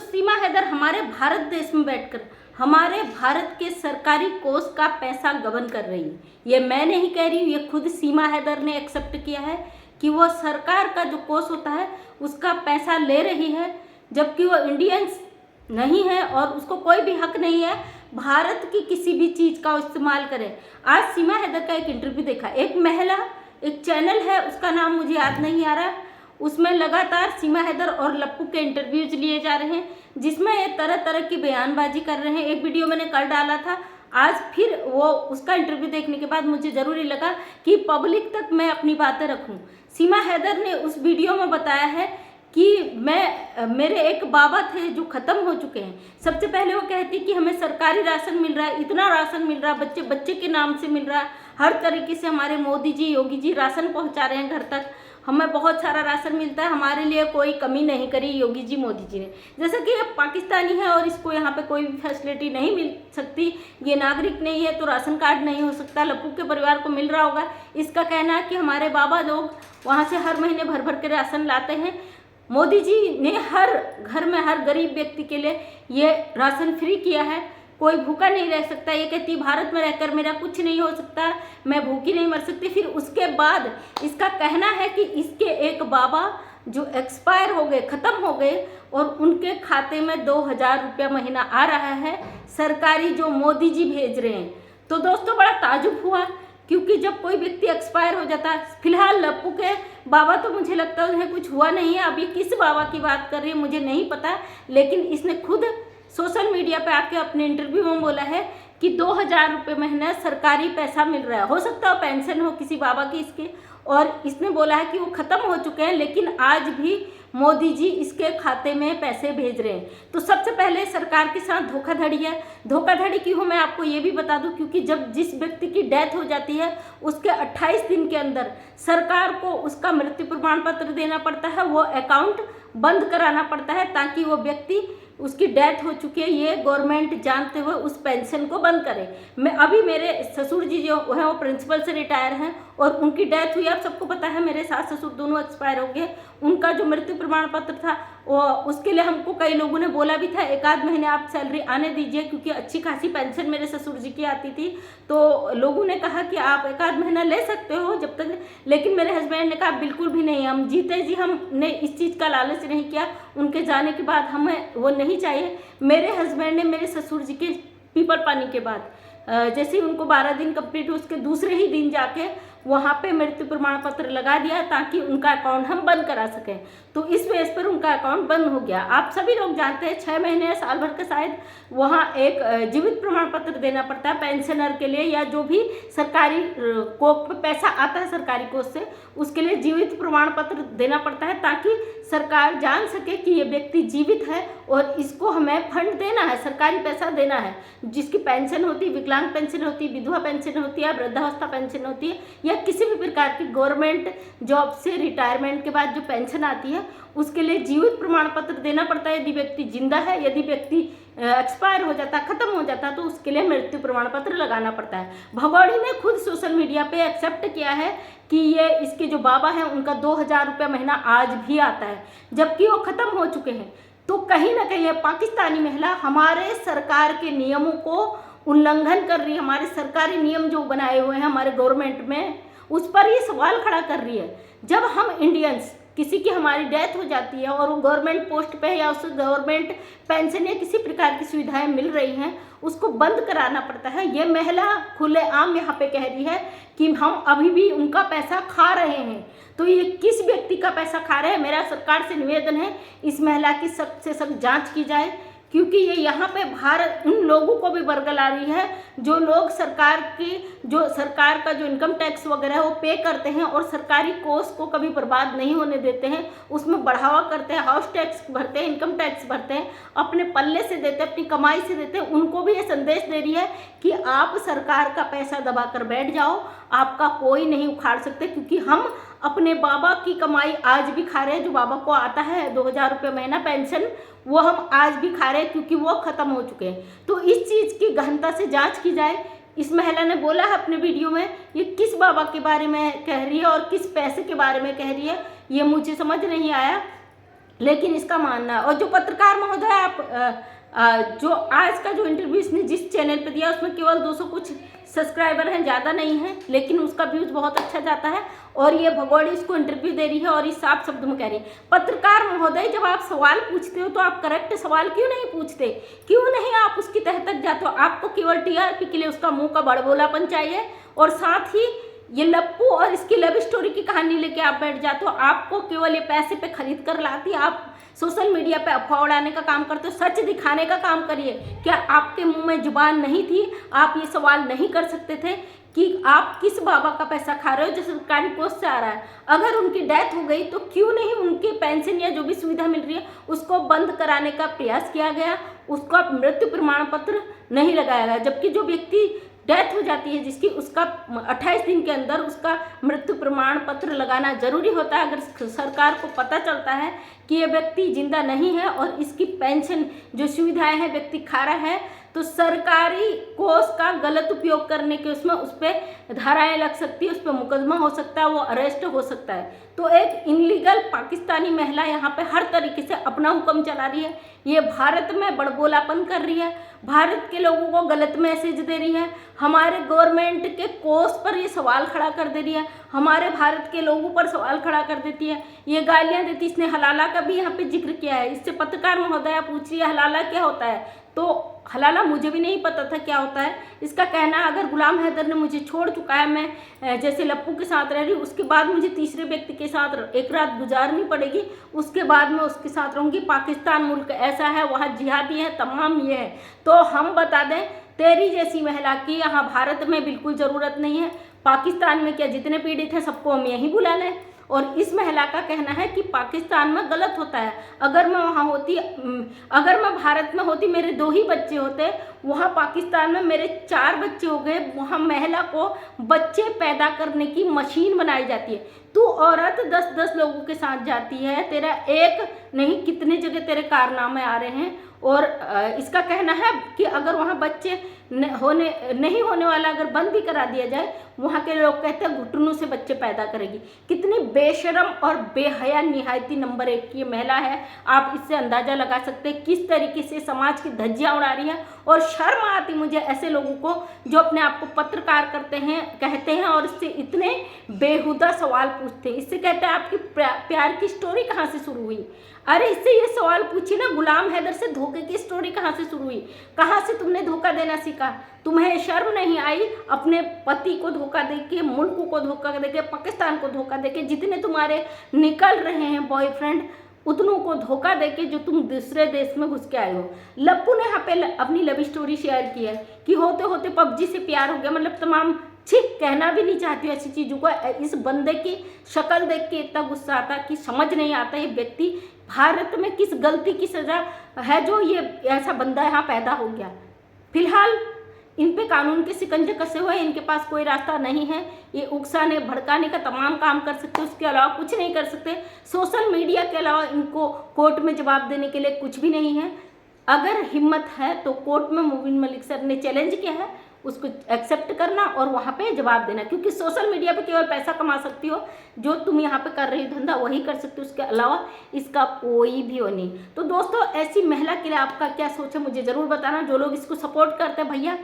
सीमा हैदर हमारे भारत देश में बैठकर हमारे भारत के सरकारी कोष का पैसा गबन कर रही है। ये मैं नहीं कह रही हूँ, ये खुद सीमा हैदर ने एक्सेप्ट किया है कि वो सरकार का जो कोष होता है उसका पैसा ले रही है, जबकि वो इंडियंस नहीं है और उसको कोई भी हक नहीं है भारत की किसी भी चीज़ का इस्तेमाल करे। आज सीमा हैदर का एक इंटरव्यू देखा, एक महिला, एक चैनल है उसका नाम मुझे याद नहीं आ रहा, उसमें लगातार सीमा हैदर और लप्पू के इंटरव्यूज लिए जा रहे हैं जिसमें ये तरह तरह की बयानबाजी कर रहे हैं। एक वीडियो मैंने कल डाला था, आज फिर वो उसका इंटरव्यू देखने के बाद मुझे ज़रूरी लगा कि पब्लिक तक मैं अपनी बातें रखूं। सीमा हैदर ने उस वीडियो में बताया है कि मेरे एक बाबा थे जो ख़त्म हो चुके हैं। सबसे पहले वो कहती कि हमें सरकारी राशन मिल रहा है, इतना राशन मिल रहा है, बच्चे बच्चे के नाम से मिल रहा है, हर तरीके से हमारे मोदी जी योगी जी राशन पहुंचा रहे हैं घर तक, हमें बहुत सारा राशन मिलता है, हमारे लिए कोई कमी नहीं करी योगी जी मोदी जी ने। जैसे कि ये पाकिस्तानी है और इसको यहाँ पे कोई भी फैसिलिटी नहीं मिल सकती, ये नागरिक नहीं है तो राशन कार्ड नहीं हो सकता। लप्पू के परिवार को मिल रहा होगा। इसका कहना है कि हमारे बाबा लोग वहाँ से हर महीने भर भर के राशन लाते हैं। मोदी जी ने हर घर में हर गरीब व्यक्ति के लिए ये राशन फ्री किया है, कोई भूखा नहीं रह सकता। ये कहती भारत में रहकर मेरा कुछ नहीं हो सकता, मैं भूखी नहीं मर सकती। फिर उसके बाद इसका कहना है कि इसके एक बाबा जो एक्सपायर हो गए, ख़त्म हो गए और उनके खाते में 2000 रुपया महीना आ रहा है सरकारी, जो मोदी जी भेज रहे हैं। तो दोस्तों बड़ा ताजुब हुआ क्योंकि जब कोई व्यक्ति एक्सपायर हो जाता है, फिलहाल लप्पू के बाबा तो मुझे लगता है उन्हें कुछ हुआ नहीं है। अभी किस बाबा की बात कर रही है मुझे नहीं पता, लेकिन इसने खुद सोशल मीडिया पे आके अपने इंटरव्यू में बोला है कि 2000 रुपये महीना सरकारी पैसा मिल रहा है। हो सकता है पेंशन हो किसी बाबा की इसके, और इसने बोला है कि वो ख़त्म हो चुके हैं लेकिन आज भी मोदी जी इसके खाते में पैसे भेज रहे हैं। तो सबसे पहले सरकार के साथ धोखाधड़ी है। धोखाधड़ी क्यों हो मैं आपको ये भी बता दूं, क्योंकि जब जिस व्यक्ति की डेथ हो जाती है उसके 28 दिन के अंदर सरकार को उसका मृत्यु प्रमाण पत्र देना पड़ता है, वो अकाउंट बंद कराना पड़ता है ताकि वो व्यक्ति उसकी डेथ हो चुकी है ये गवर्नमेंट जानते हुए उस पेंशन को बंद करे। मैं अभी मेरे ससुर जी जो हैं वो प्रिंसिपल से रिटायर हैं और उनकी डेथ हुई, आप सबको पता है मेरे सास ससुर दोनों एक्सपायर हो गए। उनका जो मृत्यु प्रमाण पत्र था वो उसके लिए हमको कई लोगों ने बोला भी था एक आध महीने आप सैलरी आने दीजिए, क्योंकि अच्छी खासी पेंशन मेरे ससुर जी की आती थी। तो लोगों ने कहा कि आप एक आध महीना ले सकते हो जब तक, लेकिन मेरे हस्बैंड ने कहा बिल्कुल भी नहीं, हम जीते जी हमने इस चीज़ का लालच नहीं किया, उनके जाने के बाद हमें वो नहीं चाहिए। मेरे हस्बैंड ने मेरे ससुर जी के पीपल पानी के बाद जैसे ही उनको 12 दिन कंप्लीट हुए उसके दूसरे ही दिन जाके वहाँ पे मृत्यु प्रमाण पत्र लगा दिया ताकि उनका अकाउंट हम बंद करा सकें। तो इस बेस पर उनका अकाउंट बंद हो गया। आप सभी लोग जानते हैं 6 महीने या साल भर के शायद वहाँ एक जीवित प्रमाण पत्र देना पड़ता है पेंशनर के लिए, या जो भी सरकारी कोख पे पैसा आता है सरकारी कोष से उसके लिए जीवित प्रमाण पत्र देना पड़ता है ताकि सरकार जान सके कि ये व्यक्ति जीवित है और इसको हमें फंड देना है, सरकारी पैसा देना है। जिसकी पेंशन होती है, विकलांग पेंशन होती है, विधवा पेंशन होती है, वृद्धावस्था पेंशन होती है, या किसी भी प्रकार की गवर्नमेंट जॉब से रिटायरमेंट के बाद जो पेंशन आती है उसके लिए जीवित प्रमाण पत्र देना पड़ता है यदि व्यक्ति जिंदा है। यदि व्यक्ति एक्सपायर हो जाता, खत्म हो जाता तो उसके लिए मृत्यु प्रमाण पत्र लगाना पड़ता है। भगौड़ी ने खुद सोशल मीडिया पे एक्सेप्ट किया है कि ये इसके जो बाबा हैं उनका 2000 रुपया महीना आज भी आता है जबकि वो ख़त्म हो चुके हैं। तो कहीं ना कहीं पाकिस्तानी महिला हमारे सरकार के नियमों को उल्लंघन कर रही है, हमारे सरकारी नियम जो बनाए हुए हैं हमारे गवर्नमेंट में उस पर ये सवाल खड़ा कर रही है। जब हम इंडियंस किसी की हमारी डेथ हो जाती है और वो गवर्नमेंट पोस्ट पे है या उसे गवर्नमेंट पेंशन या किसी प्रकार की सुविधाएं मिल रही हैं उसको बंद कराना पड़ता है। ये महिला खुलेआम यहाँ पे कह रही है कि हम अभी भी उनका पैसा खा रहे हैं। तो ये किस व्यक्ति का पैसा खा रहे हैं? मेरा सरकार से निवेदन है इस महिला की सख्त से सख्त जाँच की जाए, क्योंकि ये यहाँ पे भारत उन लोगों को भी बरगला रही है जो लोग सरकार का जो इनकम टैक्स वगैरह है वो पे करते हैं और सरकारी कोष को कभी बर्बाद नहीं होने देते हैं, उसमें बढ़ावा करते हैं, हाउस टैक्स भरते हैं, इनकम टैक्स भरते हैं, अपने पल्ले से देते हैं, अपनी कमाई से देते हैं। उनको भी ये संदेश दे रही है कि आप सरकार का पैसा दबा कर बैठ जाओ, आपका कोई नहीं उखाड़ सकते, क्योंकि हम अपने बाबा की कमाई आज भी खा रहे हैं। जो बाबा को आता है 2000 रुपये महीना पेंशन वो हम आज भी खा रहे हैं क्योंकि वो ख़त्म हो चुके हैं। तो इस चीज़ की गहनता से जांच की जाए। इस महिला ने बोला है अपने वीडियो में ये किस बाबा के बारे में कह रही है और किस पैसे के बारे में कह रही है ये मुझे समझ नहीं आया। लेकिन इसका मानना है। और जो पत्रकार महोदय आप जो आज का जो इंटरव्यू इसने जिस चैनल पे दिया उसमें केवल 200 कुछ सब्सक्राइबर हैं, ज़्यादा नहीं है, लेकिन उसका व्यूज़ बहुत अच्छा जाता है। और ये भगोड़ी इसको इंटरव्यू दे रही है और इस साफ शब्द में कह रही है, पत्रकार महोदय जब आप सवाल पूछते हो तो आप करेक्ट सवाल क्यों नहीं पूछते, क्यों नहीं आप उसकी तह तक जाते हो? आपको केवल टीआरपी के लिए उसका मुंह का बड़बोलापन चाहिए और साथ ही ये लप्पू और इसकी लव स्टोरी की कहानी लेके आप बैठ जाते हो। आपको केवल ये पैसे पे खरीद कर लाती, आप सोशल मीडिया पे अफवाह उड़ाने का काम करते हो। सच दिखाने का काम करिए। क्या आपके मुंह में जुबान नहीं थी? आप ये सवाल नहीं कर सकते थे कि आप किस बाबा का पैसा खा रहे हो जो सरकारी पोस्ट से आ रहा है? अगर उनकी डेथ हो गई तो क्यों नहीं उनकी पेंशन या जो भी सुविधा मिल रही है उसको बंद कराने का प्रयास किया गया, उसका मृत्यु प्रमाण पत्र नहीं लगाया गया? जबकि जो व्यक्ति डेथ हो जाती है जिसकी, उसका 28 दिन के अंदर उसका मृत्यु प्रमाण पत्र लगाना जरूरी होता है। अगर सरकार को पता चलता है कि ये व्यक्ति जिंदा नहीं है और इसकी पेंशन जो सुविधाएं हैं व्यक्ति खा रहा है, तो सरकारी कोष का गलत उपयोग करने के उसमें उस पर धाराएं लग सकती है, उस पर मुकदमा हो सकता है, वो अरेस्ट हो सकता है। तो एक इनलीगल पाकिस्तानी महिला यहाँ पे हर तरीके से अपना हुक्म चला रही है, ये भारत में बड़बोलापन कर रही है, भारत के लोगों को गलत मैसेज दे रही है, हमारे गवर्नमेंट के कोष पर ये सवाल खड़ा कर दे रही है, हमारे भारत के लोगों पर सवाल खड़ा कर देती है, ये गालियाँ देती। इसने हलाला का भी यहाँ पे जिक्र किया है। इससे पत्रकार महोदया पूछ रही है हलाला क्या होता है, तो हलाला मुझे भी नहीं पता था क्या होता है। इसका कहना है अगर गुलाम हैदर ने मुझे छोड़ चुका है, मैं जैसे लप्पू के साथ रह रही हूँ, उसके बाद मुझे तीसरे व्यक्ति के साथ एक रात गुजारनी पड़ेगी, उसके बाद मैं उसके साथ रहूँगी। पाकिस्तान मुल्क ऐसा है, वहाँ जिहादी है, तमाम ये है। तो हम बता दें तेरी जैसी महिला की यहाँ भारत में बिल्कुल ज़रूरत नहीं है। पाकिस्तान में क्या जितने पीड़ित हैं सबको हम यहीं बुला लें? और इस महिला का कहना है कि पाकिस्तान में गलत होता है। अगर मैं वहाँ होती, अगर मैं भारत में होती, मेरे 2 ही बच्चे होते, वहाँ पाकिस्तान में मेरे 4 बच्चे हो गए। वहाँ महिला को बच्चे पैदा करने की मशीन बनाई जाती है। तू औरत 10-10 लोगों के साथ जाती है, तेरा एक नहीं कितने जगह तेरे कारनामे आ रहे हैं। और इसका कहना है कि अगर वहाँ बच्चे नहीं होने वाला अगर बंद भी करा दिया जाए, वहाँ के लोग कहते हैं घुटनों से बच्चे पैदा करेगी। कितनी बेशरम और बेहया निहायती नंबर 1 की महिला है। आप इससे अंदाज़ा लगा सकते हैं किस तरीके से समाज की धज्जियाँ उड़ा रही है। और शर्म आती मुझे ऐसे लोगों को जो अपने आप को पत्रकार कहते हैं और इससे इतने बेहुदा सवाल पूछते हैं। इससे कहते हैं आपकी प्यार की स्टोरी कहाँ से शुरू हुई? अरे इससे ये सवाल पूछिए ना, गुलाम हैदर से धोखे की स्टोरी कहाँ से शुरू हुई? कहाँ से तुमने धोखा देना सीखा? तुम्हें शर्म नहीं आई अपने पति को धोखा देके, मुल्क को धोखा देके, पाकिस्तान को धोखा देके, जितने तुम्हारे निकल रहे हैं बॉयफ्रेंड उतनों को धोखा देके जो तुम दूसरे देश में घुस के आए हो। लप्पू ने यहाँ पे अपनी लव स्टोरी शेयर की है कि होते होते पबजी से प्यार हो गया। मतलब तमाम कहना भी नहीं चाहती हूँ ऐसी चीज़ों को। इस बंदे की शक्ल देख के इतना गुस्सा आता कि समझ नहीं आता ये व्यक्ति भारत में किस गलती की सज़ा है जो ये ऐसा बंदा यहाँ पैदा हो गया। फिलहाल इन पे कानून के शिकंजे कसे हुए, इनके पास कोई रास्ता नहीं है। ये उकसाने भड़काने का तमाम काम कर सकते, उसके अलावा कुछ नहीं कर सकते। सोशल मीडिया के अलावा इनको कोर्ट में जवाब देने के लिए कुछ भी नहीं है। अगर हिम्मत है तो कोर्ट में मुबीन मलिक सर ने चैलेंज किया है, उसको एक्सेप्ट करना और वहाँ पे जवाब देना, क्योंकि सोशल मीडिया पे केवल पैसा कमा सकती हो, जो तुम यहाँ पे कर रही हो धंधा वही कर सकती हो, उसके अलावा इसका कोई भी वो नहीं। तो दोस्तों ऐसी महिला के लिए आपका क्या सोच है मुझे ज़रूर बताना। जो लोग इसको सपोर्ट करते हैं भैया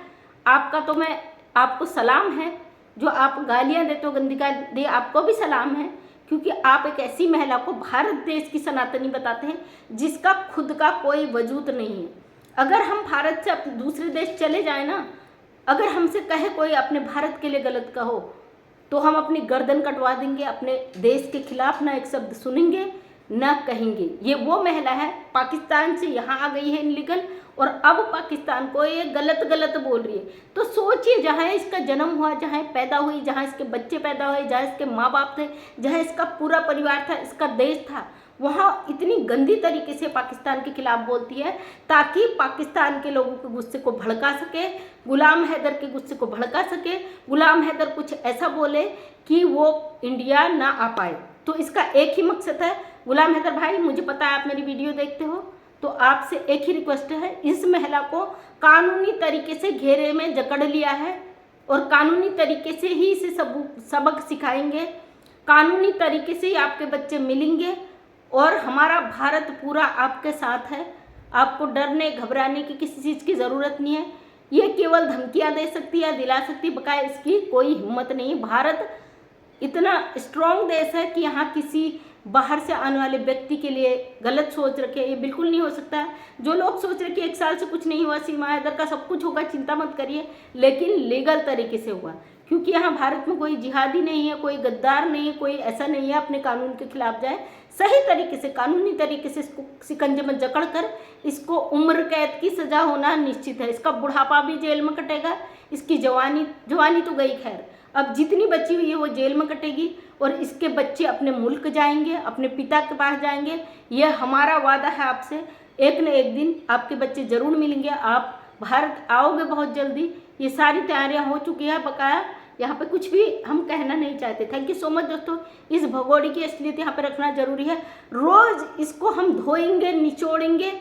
आपका तो मैं आपको सलाम है, जो आप गालियाँ देते हो गंदी गाली आपको भी सलाम है, क्योंकि आप एक ऐसी महिला को भारत देश की सनातनी बताते हैं जिसका खुद का कोई वजूद नहीं है। अगर हम भारत से अपने दूसरे देश चले जाए ना, अगर हमसे कहे कोई अपने भारत के लिए गलत कहो तो हम अपनी गर्दन कटवा देंगे, अपने देश के खिलाफ ना एक शब्द सुनेंगे ना कहेंगे। ये वो महिला है पाकिस्तान से यहाँ आ गई है इनलीगल और अब पाकिस्तान को ये गलत बोल रही है। तो सोचिए जहाँ इसका जन्म हुआ, जहाँ पैदा हुई, जहाँ इसके बच्चे पैदा हुए, जहाँ इसके माँ बाप थे, जहाँ इसका पूरा परिवार था, इसका देश था, वहाँ इतनी गंदी तरीके से पाकिस्तान के खिलाफ बोलती है ताकि पाकिस्तान के लोगों के गुस्से को भड़का सके, गुलाम हैदर के गुस्से को भड़का सके, गुलाम हैदर कुछ ऐसा बोले कि वो इंडिया ना आ पाए। तो इसका एक ही मकसद है। गुलाम हैदर भाई मुझे पता है आप मेरी वीडियो देखते हो, तो आपसे एक ही रिक्वेस्ट है, इस महिला को कानूनी तरीके से घेरे में जकड़ लिया है और कानूनी तरीके से ही इसे सबक सिखाएंगे, कानूनी तरीके से ही आपके बच्चे मिलेंगे और हमारा भारत पूरा आपके साथ है। आपको डरने घबराने की किसी चीज़ की ज़रूरत नहीं है। ये केवल धमकियां दे सकती है, दिला सकती है, बकाया इसकी कोई हिम्मत नहीं है। भारत इतना स्ट्रॉन्ग देश है कि यहाँ किसी बाहर से आने वाले व्यक्ति के लिए गलत सोच रखे, ये बिल्कुल नहीं हो सकता है। जो लोग सोच रहे कि 1 साल से कुछ नहीं हुआ, सीमा हैदर का सब कुछ होगा, चिंता मत करिए, लेकिन लीगल तरीके से हुआ। क्योंकि यहाँ भारत में कोई जिहादी नहीं है, कोई गद्दार नहीं है, कोई ऐसा नहीं है अपने कानून के खिलाफ जाए। सही तरीके से, कानूनी तरीके से इसको शिकंजे में जकड़ कर इसको उम्र कैद की सज़ा होना निश्चित है। इसका बुढ़ापा भी जेल में कटेगा, इसकी जवानी तो गई खैर, अब जितनी बची हुई है वो जेल में कटेगी, और इसके बच्चे अपने मुल्क जाएंगे, अपने पिता के पास जाएंगे। यह हमारा वादा है आपसे, एक न एक दिन आपके बच्चे ज़रूर मिलेंगे। आप भारत आओगे बहुत जल्दी, ये सारी तैयारियां हो चुकी है। बकाया यहाँ पे कुछ भी हम कहना नहीं चाहते। थैंक यू सो मच दोस्तों। इस भगोड़े की असलियत यहाँ पे रखना जरूरी है। रोज़ इसको हम धोएंगे, निचोड़ेंगे,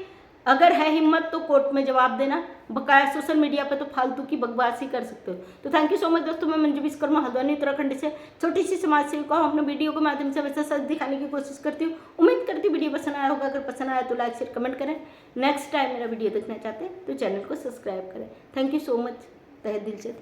अगर है हिम्मत तो कोर्ट में जवाब देना, बकाया सोशल मीडिया पे तो फालतू की बकवास ही कर सकते हो। तो थैंक यू सो मच दोस्तों। मैं मंजू विश्वकर्मा, हल्द्वानी उत्तराखंड से छोटी सी समाज सेविका हूँ। अपने वीडियो के माध्यम से हमेशा सच दिखाने की कोशिश करती हूँ। उम्मीद करती हूँ वीडियो पसंद आया होगा। अगर पसंद आया तो लाइक शेयर कमेंट करें। नेक्स्ट टाइम मेरा वीडियो देखना चाहते हैं तो चैनल को सब्सक्राइब करें। थैंक यू सो मच, तहे दिल से।